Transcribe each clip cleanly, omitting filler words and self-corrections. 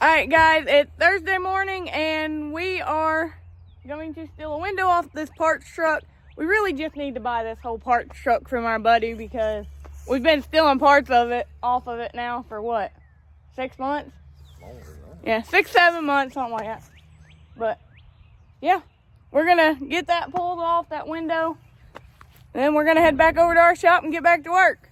Alright guys, it's Thursday morning and we are going to steal a window off this parts truck. We really just need to buy this whole parts truck from our buddy because we've been stealing parts of it off of it now for what? 6 months? Yeah, 6-7 months, something like that. But yeah, we're gonna get that pulled off, that window. Then we're gonna head back over to our shop and get back to work.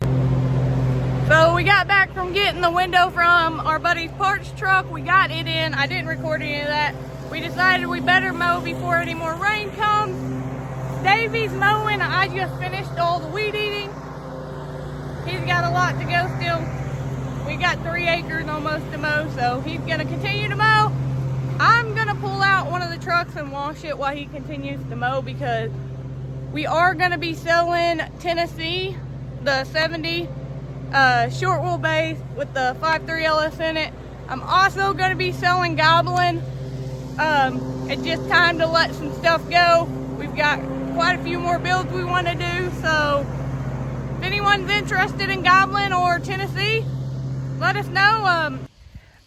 So we got back from getting the window from our buddy's parts truck. We got it in. I didn't record any of that. We decided we better mow before any more rain comes. Davey's mowing. I just finished all the weed eating. He's got a lot to go still. We got 3 acres almost to mow, so he's gonna continue to mow. I'm gonna pull out one of the trucks and wash it while he continues to mow because we are gonna be selling Tennessee, the 70 short wheelbase with the 5.3 LS in it. I'm also going to be selling Goblin. It's just time to let some stuff go. We've got quite a few more builds we want to do, so if anyone's interested in Goblin or Tennessee, let us know.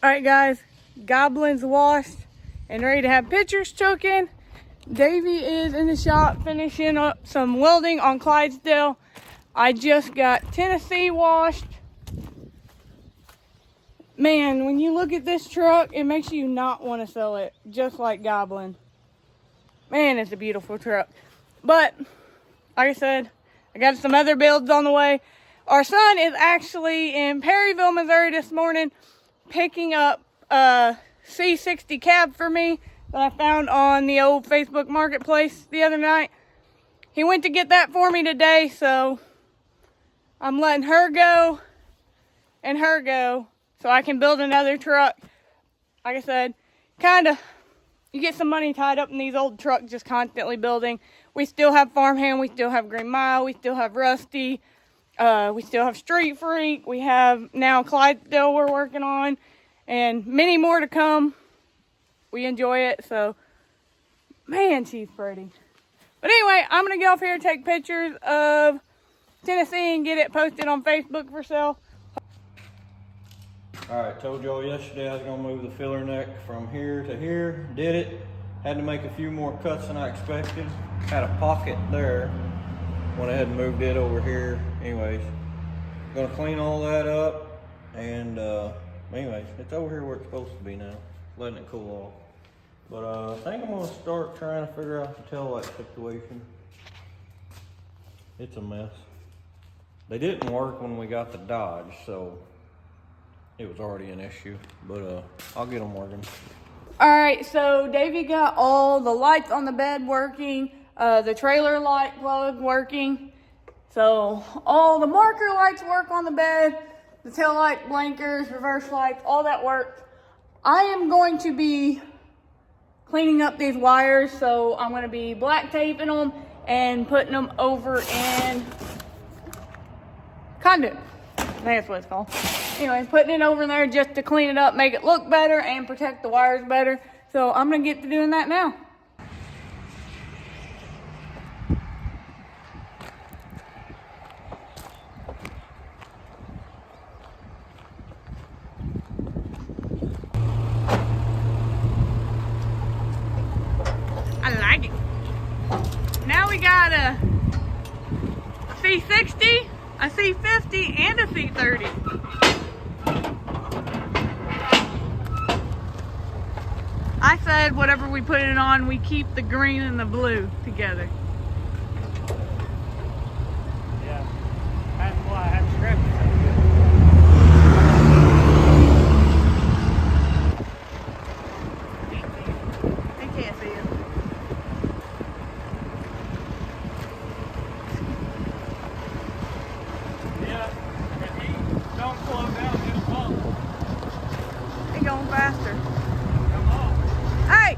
Alright guys, Goblin's washed and ready to have pictures taken. Davey is in the shop finishing up some welding on Clydesdale. I just got Tennessee washed. Man, when you look at this truck, it makes you not want to sell it, just like Goblin. Man, it's a beautiful truck. But, like I said, I got some other builds on the way. Our son is actually in Perryville, Missouri this morning, picking up a C60 cab for me that I found on the old Facebook Marketplace the other night. He went to get that for me today, so I'm letting her go and her go so I can build another truck. Like I said, you get some money tied up in these old trucks just constantly building. We still have Farmhand, we still have Green Mile, we still have Rusty, we still have Street Freak, we have now Clydesdale we're working on, and many more to come. We enjoy it, so man, she's pretty. But anyway, I'm gonna get off here and take pictures of Tennessee and get it posted on Facebook for sale. Alright, told y'all yesterday I was going to move the filler neck from here to here. Did it. Had to make a few more cuts than I expected. Had a pocket there. Went ahead and moved it over here. Anyways, going to clean all that up. And anyways, it's over here where it's supposed to be now. Letting it cool off. But I think I'm going to start trying to figure out the tail light situation. It's a mess. They didn't work when we got the Dodge, so it was already an issue, but I'll get them working. All right, so Davey got all the lights on the bed working, the trailer light plug working. So all the marker lights work on the bed, the tail light, blinkers, reverse lights, all that worked. I am going to be cleaning up these wires, so I'm going to be black taping them and putting them over in conduit. I think that's what it's called. Anyways, putting it over there just to clean it up, make it look better, and protect the wires better. So I'm gonna get to doing that now. I like it. Now we got a C60, a C50, and a C30. I said whatever we put it on, we keep the green and the blue together. Yeah, that's why I had to scrap it. They can't see you. Yeah, if he don't slow down, he'll fall. They going faster. Come on. Hey!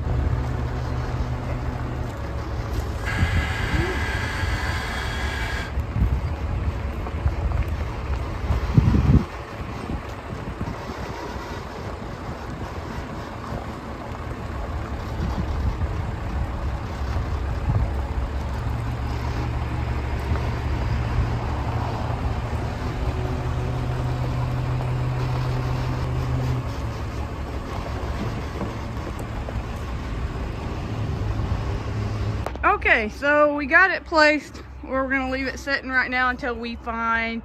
Okay, so we got it placed. We're gonna leave it sitting right now until we find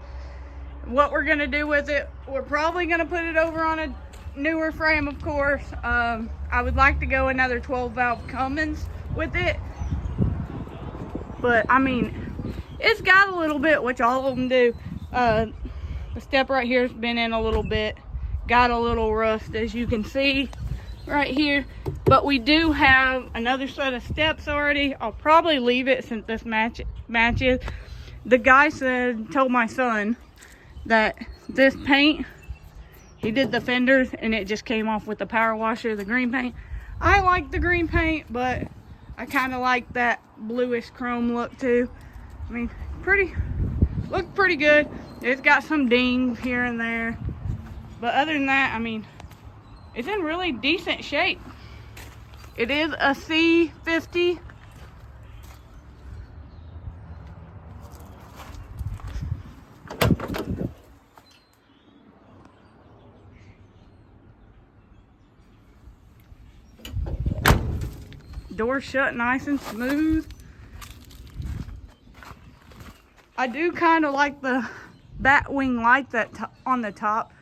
what we're gonna do with it. We're probably gonna put it over on a newer frame, of course. I would like to go another 12 valve Cummins with it, but I mean, it's got a little bit, which all of them do. The step right here has been in a little bit, got a little rust, as you can see right here, but we do have another set of steps already. I'll probably leave it since this matches. The guy told my son that this paint, he did the fenders and it just came off with the power washer, the green paint. I like the green paint, but I kind of like that bluish chrome look too. I mean, looked pretty good. It's got some dings here and there, but other than that, I mean, it's in really decent shape. It is a C50. Door shut nice and smooth. I do kind of like the bat wing light on the top.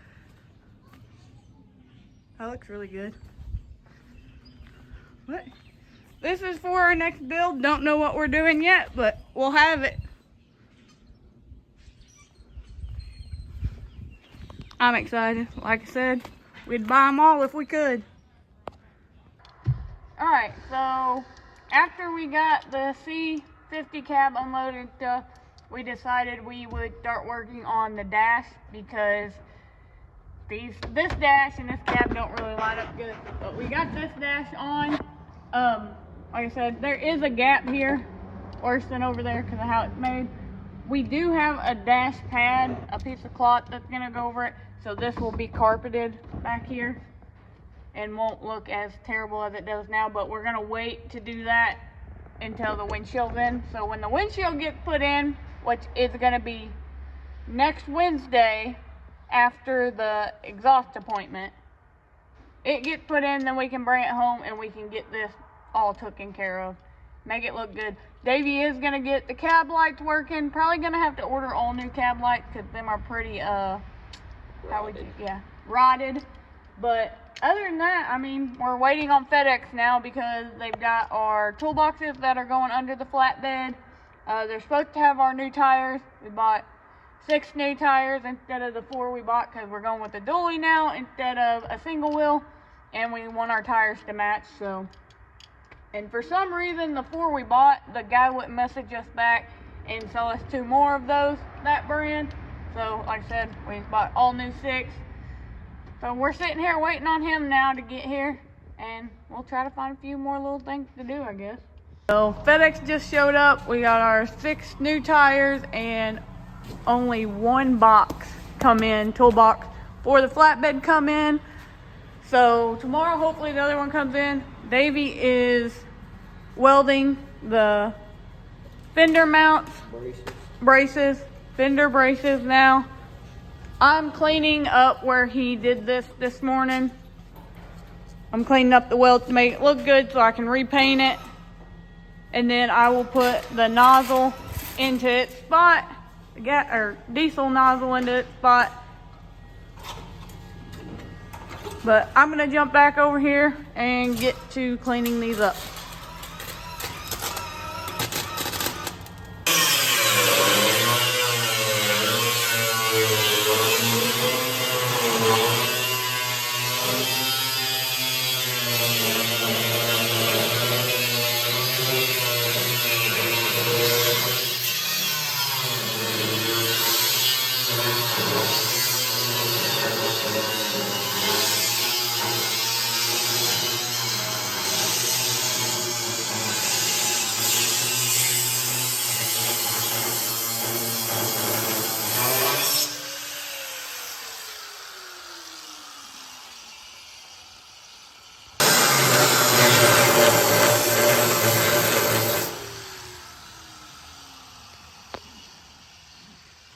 That looks really good. But this is for our next build. Don't know what we're doing yet, but we'll have it. I'm excited. Like I said, we'd buy them all if we could. Alright, so after we got the C50 cab unloaded, we decided we would start working on the dash, because this dash and this cab don't really line up good. But we got this dash on. Like I said, there is a gap here, worse than over there because of how it's made. We do have a dash pad, a piece of cloth that's gonna go over it, so this will be carpeted back here and won't look as terrible as it does now, but we're gonna wait to do that until the windshield's in. So when the windshield gets put in, which is gonna be next Wednesday after the exhaust appointment, it gets put in, then we can bring it home and we can get this all taken care of, make it look good. Davey is gonna get the cab lights working. Probably gonna have to order all new cab lights because them are pretty rotted. But other than that, I mean, we're waiting on FedEx now because they've got our toolboxes that are going under the flatbed. They're supposed to have our new tires. We bought 6 new tires instead of the 4 we bought because we're going with the dually now instead of a single wheel, and we want our tires to match. So, and for some reason, the 4 we bought, the guy wouldn't message us back and sell us 2 more of that brand. So, like I said, we bought all new 6. So we're sitting here waiting on him now to get here, and we'll try to find a few more little things to do, I guess. So FedEx just showed up. We got our 6 new tires and only 1 box come in, toolbox for the flatbed come in. So tomorrow, hopefully the other one comes in. Davey is welding the fender mounts, fender braces now. I'm cleaning up where he did this morning. I'm cleaning up the welds to make it look good so I can repaint it. And then I will put the nozzle into its spot, diesel nozzle into its spot. But I'm gonna jump back over here and get to cleaning these up.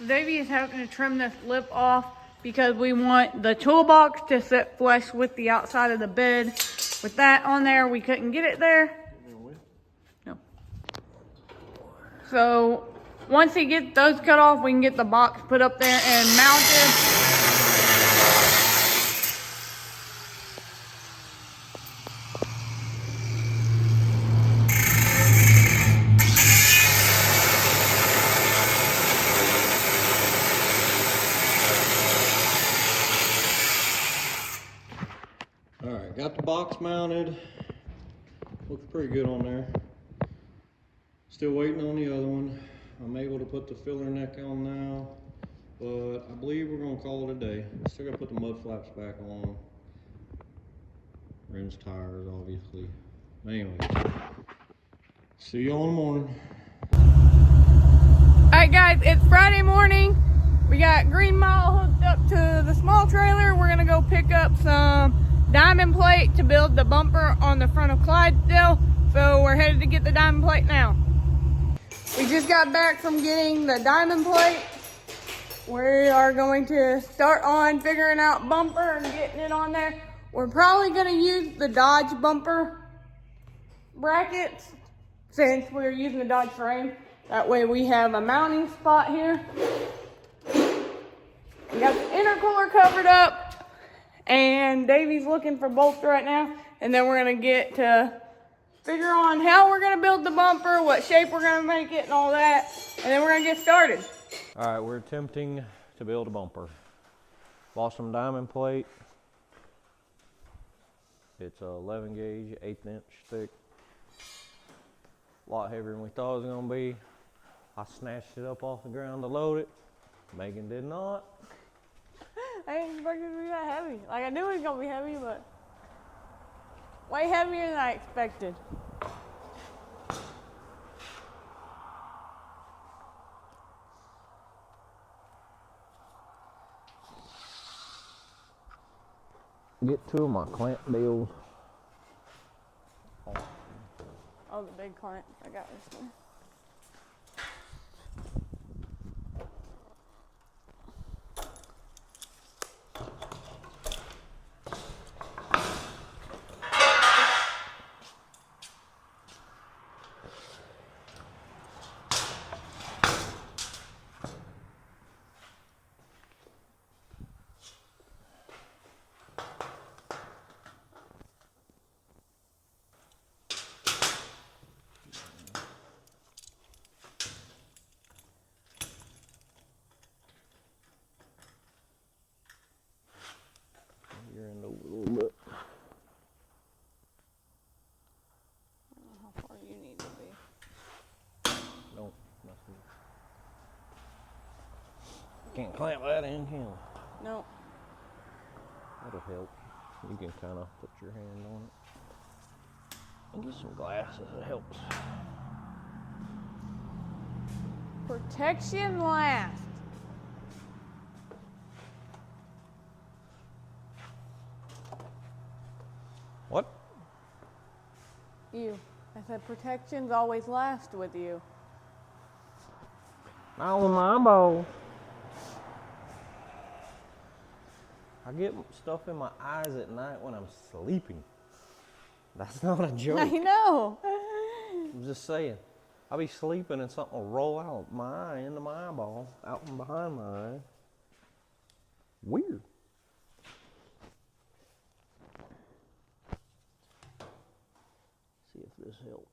Davey is having to trim this lip off because we want the toolbox to sit flush with the outside of the bed. With that on there, we couldn't get it there. No. So once he gets those cut off, we can get the box put up there and mounted. Alright, got the box mounted. Looks pretty good on there. Still waiting on the other one. I'm able to put the filler neck on now, but I believe we're gonna call it a day. Still gotta put the mud flaps back on. Rims tires, obviously. Anyway, see you all in the morning. Alright guys, it's Friday morning. We got Green Mile hooked up to the small trailer. We're gonna go pick up some diamond plate to build the bumper on the front of Clydesdale. So we're headed to get the diamond plate now. We just got back from getting the diamond plate. We are going to start on figuring out bumper and getting it on there. We're probably gonna use the Dodge bumper brackets since we're using the Dodge frame. That way we have a mounting spot here. We got the intercooler covered up, and Davey's looking for bolts right now. And then we're gonna get to figure on how we're gonna build the bumper, what shape we're gonna make it, and all that. And then we're gonna get started. All right, we're attempting to build a bumper. Bought some diamond plate. It's a 11 gauge, 1/8 inch thick. A lot heavier than we thought it was gonna be. I snatched it up off the ground to load it. Megan did not. I didn't expect it to be that heavy. Like, I knew it was gonna be heavy, but way heavier than I expected. Get two of my clamp deals. Oh, the big clamp. I got this one. You're in over a little bit. I don't know how far you need to be. Nope, nothing. Can't clamp that in, can you? No. That'll help. You can kind of put your hand on it. And get some glasses, it helps. Protection last. What? You. I said protections always last with you. Not with my eyeball. I get stuff in my eyes at night when I'm sleeping. That's not a joke. I know. I'm just saying. I'll be sleeping and something will roll out my eye into my eyeball, out from behind my eye. Weird. See if this helps.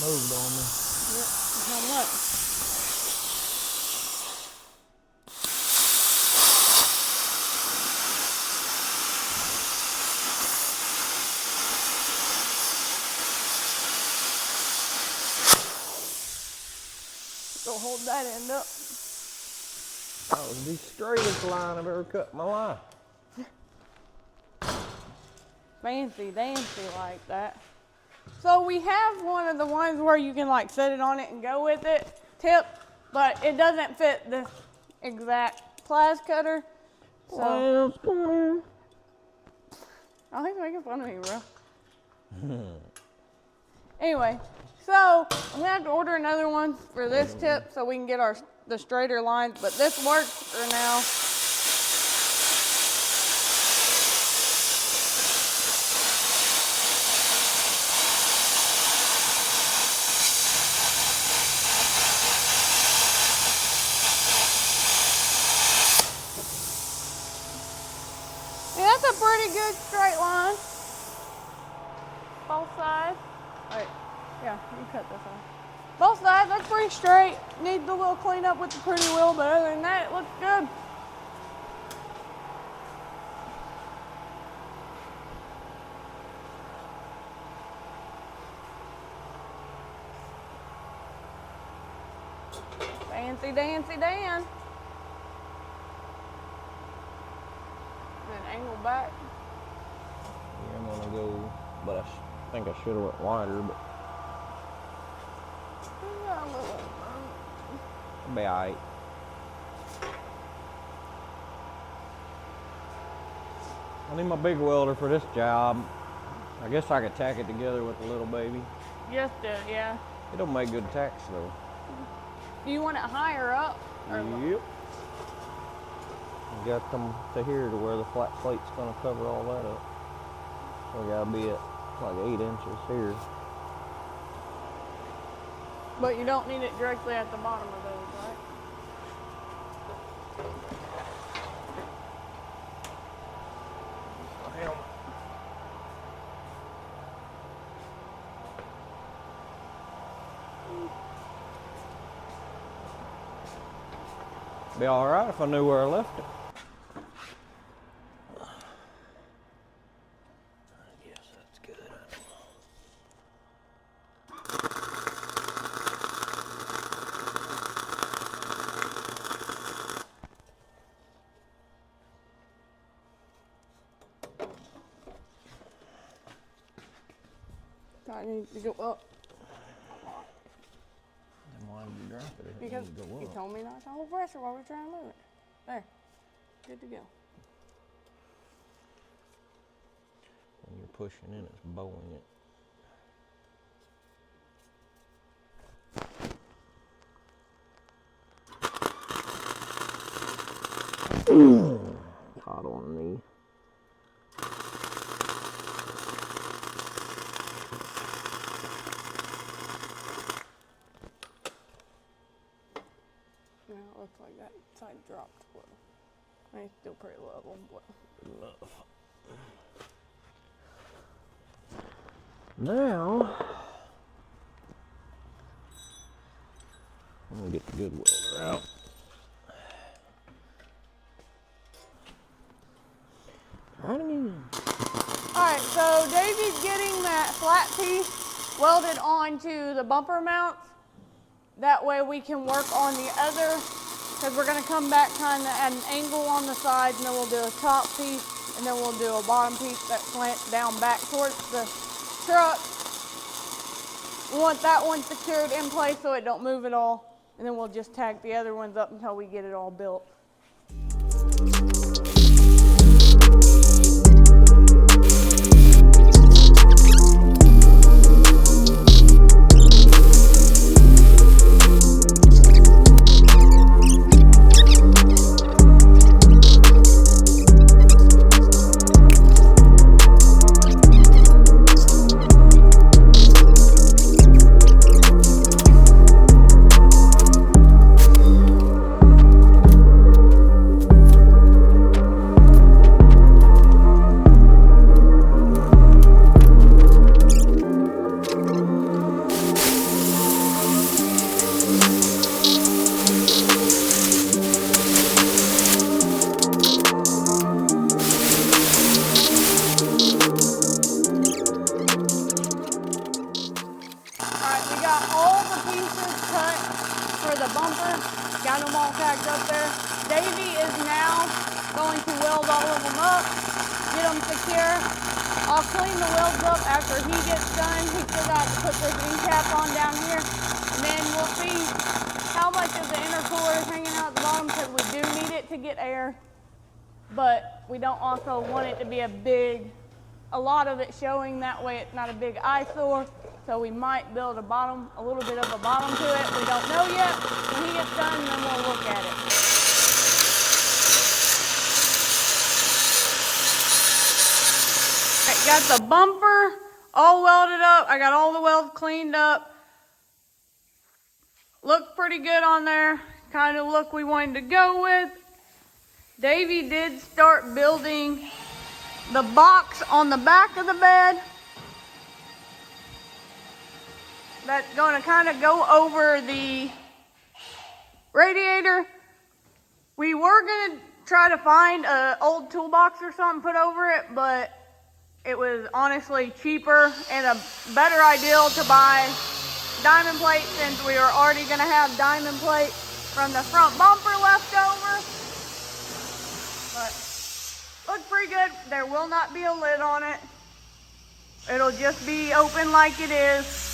Moved on me. How much? Go hold that end up. That was the straightest line I've ever cut in my life. Fancy dancy like that. So we have one of the ones where you can like set it on it and go with it, tip, but it doesn't fit this exact plies cutter. So I think you're making fun of me, bro. Anyway, so I'm gonna have to order another one for this tip so we can get the straighter lines, but this works for now. That's a pretty good straight line. Both sides. Alright, yeah, you cut this off. Both sides, that's pretty straight. Needs a little cleanup with the pretty wheel, but other than that, it looks good. Fancy dancy Dan. Angle back. Yeah, I'm gonna go, but I think I should have went wider, but it'll be alright. I need my big welder for this job. I guess I could tack it together with the little baby. Just yeah. It don't make good tacks though. Do you want it higher up? Yep. Got them to here to where the flat plate's gonna cover all that up. We gotta be at like 8 inches here. But you don't need it directly at the bottom of those, right? Be alright if I knew where I left it. I guess that's good. I need to go up. Then why did you drop it? It Because needs to go you up. told me not to hold pressure while we're trying to move it. There. Good to go. When you're pushing in, it's bowing it. Hot on the knee. Yeah, it looks like that side dropped a little. I mean, it's still pretty level, but. Good enough. Now, I'm gonna get the good welder out. Alright, so Davey's getting that flat piece welded onto the bumper mounts. That way we can work on the other, because we're going to come back kind of at an angle on the sides, and then we'll do a top piece, and then we'll do a bottom piece that slants down back towards the truck. We want that one secured in place so it don't move at all, and then we'll just tack the other ones up until we get it all built. all tacked up there. Davey is now going to weld all of them up, get them secure. I'll clean the welds up after he gets done. He still got to put this end cap on down here, and then we'll see how much of the intercooler is hanging out at the bottom, because we do need it to get air, but we don't also want it to be a lot of it showing. That way it's not a big eyesore. So we might build a little bit of a bottom to it. We don't know yet. When he gets done, then we'll look at it. I got the bumper all welded up. I got all the welds cleaned up. Looks pretty good on there. Kind of look we wanted to go with. Davey did start building the box on the back of the bed. That's going to kind of go over the radiator. We were going to try to find an old toolbox or something put over it, but it was honestly cheaper and a better idea to buy diamond plate, since we were already going to have diamond plate from the front bumper left over. But looks pretty good. There will not be a lid on it. It'll just be open like it is.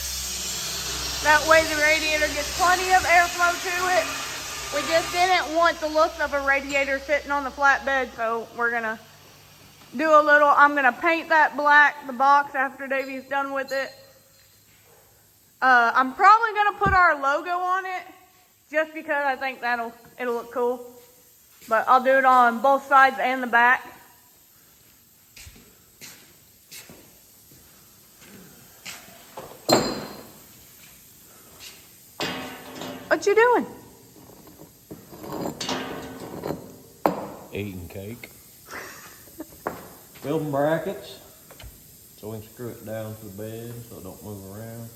That way the radiator gets plenty of airflow to it. We just didn't want the look of a radiator sitting on the flatbed, so we're gonna do I'm gonna paint that black, the box, after Davey's done with it. I'm probably gonna put our logo on it, just because I think it'll look cool. But I'll do it on both sides and the back. What you doing? Eating cake. Building brackets so we can screw it down to the bed so it don't move around.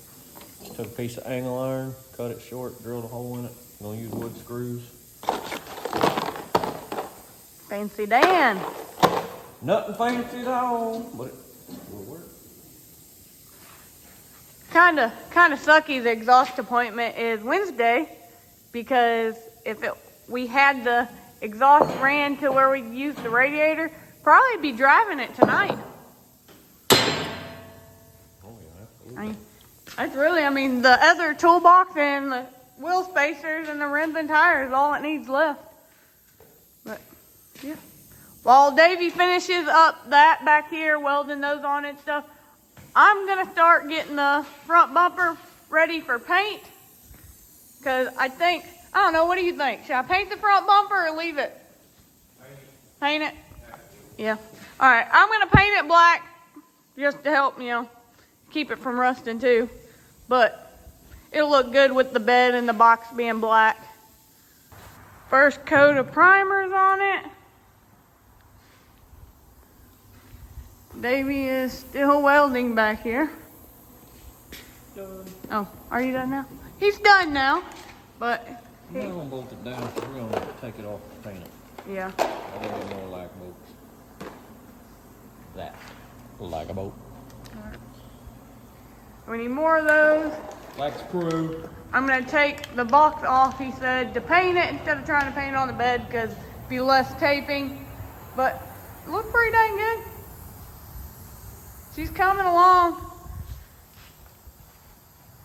Just took a piece of angle iron, cut it short, drilled a hole in it. I'm gonna use wood screws. Fancy Dan. Nothing fancy at all, but it will work. Kind of sucky the exhaust appointment is Wednesday, because if we had the exhaust ran to where we used the radiator, probably be driving it tonight. Oh yeah. I mean, the other toolbox and the wheel spacers and the rims and tires, all it needs left. But yeah. While Davey finishes up that back here, welding those on and stuff, I'm gonna start getting the front bumper ready for paint, because I don't know, what do you think? Should I paint the front bumper or leave it? Paint it? Yeah. All right, I'm gonna paint it black just to help, keep it from rusting too. But it'll look good with the bed and the box being black. First coat of primers on it. Davey is still welding back here. Done. Oh, are you done now? He's done now, but... I'm gonna bolt it down, so we're gonna take it off and paint it. Yeah. I don't need more lag bolts. That. Lag bolt. Right. We need more of those. Like screw. I'm gonna take the box off, he said, to paint it instead of trying to paint it on the bed, because it'd be less taping. But it looks pretty dang good. She's coming along.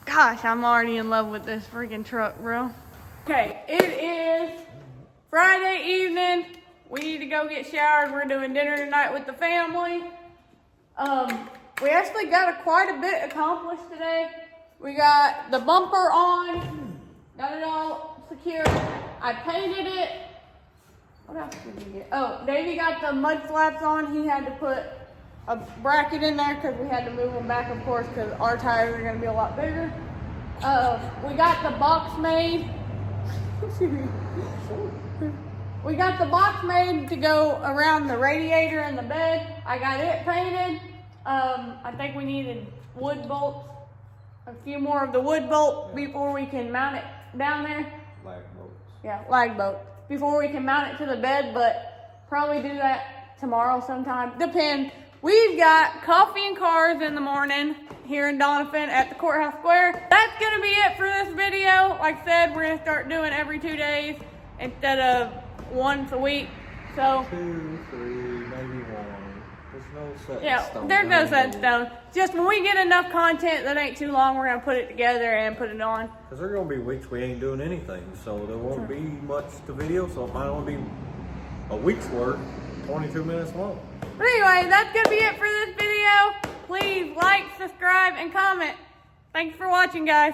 Gosh, I'm already in love with this freaking truck, bro. Okay, it is Friday evening. We need to go get showered. We're doing dinner tonight with the family. We actually got quite a bit accomplished today. We got the bumper on, got it all secure. I painted it. What else did we get? Oh, Davey got the mud flaps on. He had to put a bracket in there because we had to move them back, of course, because our tires are going to be a lot bigger. We got the box made. We got the box made to go around the radiator and the bed. I got it painted. I think we needed wood bolts, a few more of the wood bolt before we can mount it down there. Lag bolts. Yeah, lag bolts. Before we can mount it to the bed, but probably do that tomorrow sometime. Depend. We've got coffee and cars in the morning here in Doniphan at the Courthouse Square. That's gonna be it for this video. Like I said, we're gonna start doing every 2 days. instead of once a week. So 2, 3, maybe 1. There's no set in yeah, stone. there's no set in stone. Just when we get enough content that ain't too long, we're gonna put it together and put it on. Because there are going to be weeks we ain't doing anything, so there won't be much to video, so it might only be a week's worth, 22 minutes long. But anyway, that's gonna be it for this video. Please like, subscribe, and comment. Thanks for watching, guys.